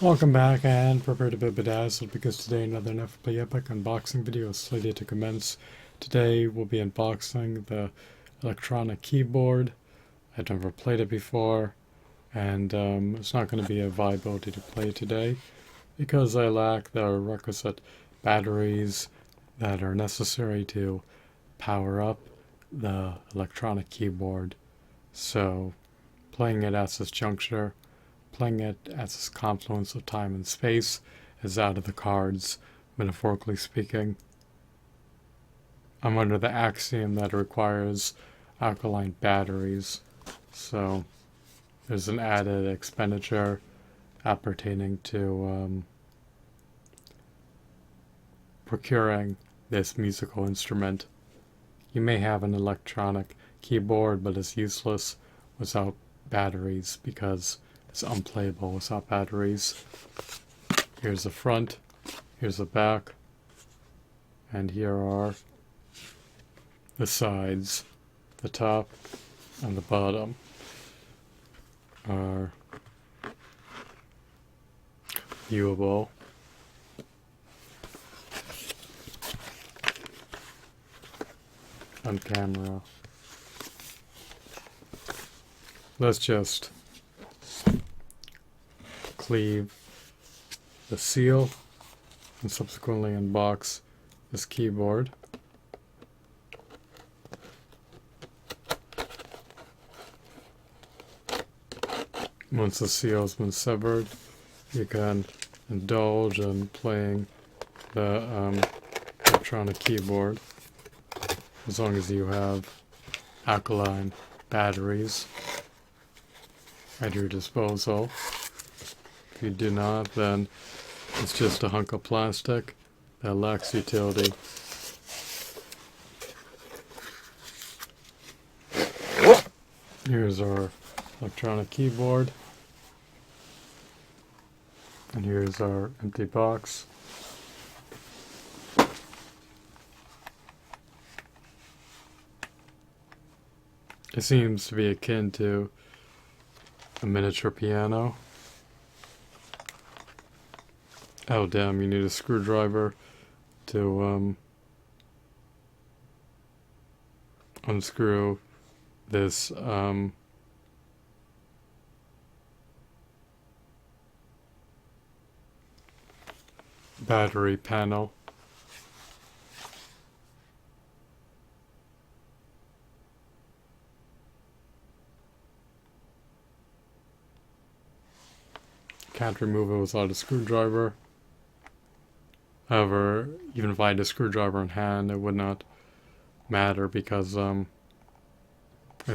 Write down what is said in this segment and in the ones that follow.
Welcome back and prepare to be bedazzled because today another ineffably epic unboxing video is slated to commence. Today we'll be unboxing the electronic keyboard. I've never played it before and it's not going to be a viability to play today because I lack the requisite batteries that are necessary to power up the electronic keyboard. So playing it at this juncture, playing it at this confluence of time and space is out of the cards, metaphorically speaking. I'm under the axiom that it requires alkaline batteries, so there's an added expenditure appertaining to procuring this musical instrument. You may have an electronic keyboard, but it's useless without batteries because it's unplayable without batteries. Here's the front, here's the back, and here are the sides. The top and the bottom are viewable. On camera. Let's just cleave the seal and subsequently unbox this keyboard. Once the seal has been severed, you can indulge in playing the electronic keyboard as long as you have alkaline batteries at your disposal. If you do not, then it's just a hunk of plastic that lacks utility. Here's our electronic keyboard, and here's our empty box. It seems to be akin to a miniature piano. Oh damn, you need a screwdriver to unscrew this battery panel. Can't remove it without a screwdriver. However, even if I had a screwdriver in hand, it would not matter because I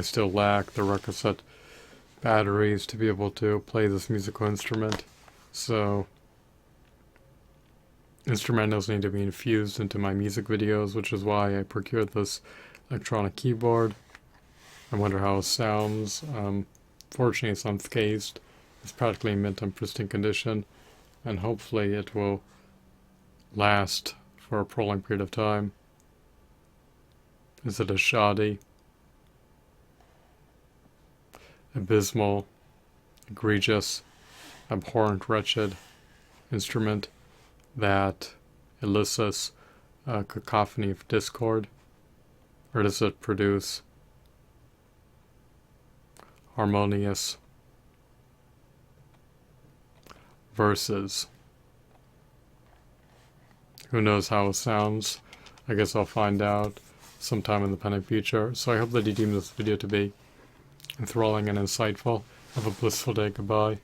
still lack the requisite batteries to be able to play this musical instrument. So instrumentals need to be infused into my music videos, which is why I procured this electronic keyboard. I wonder how it sounds. Fortunately, it's unscathed. It's practically mint in pristine condition, and hopefully it will last for a prolonged period of time. Is it a shoddy, abysmal, egregious, abhorrent, wretched instrument that elicits a cacophony of discord? Or does it produce harmonious verses? Who knows how it sounds? I guess I'll find out sometime in the pending future. So I hope that you deem this video to be enthralling and insightful. Have a blissful day. Goodbye.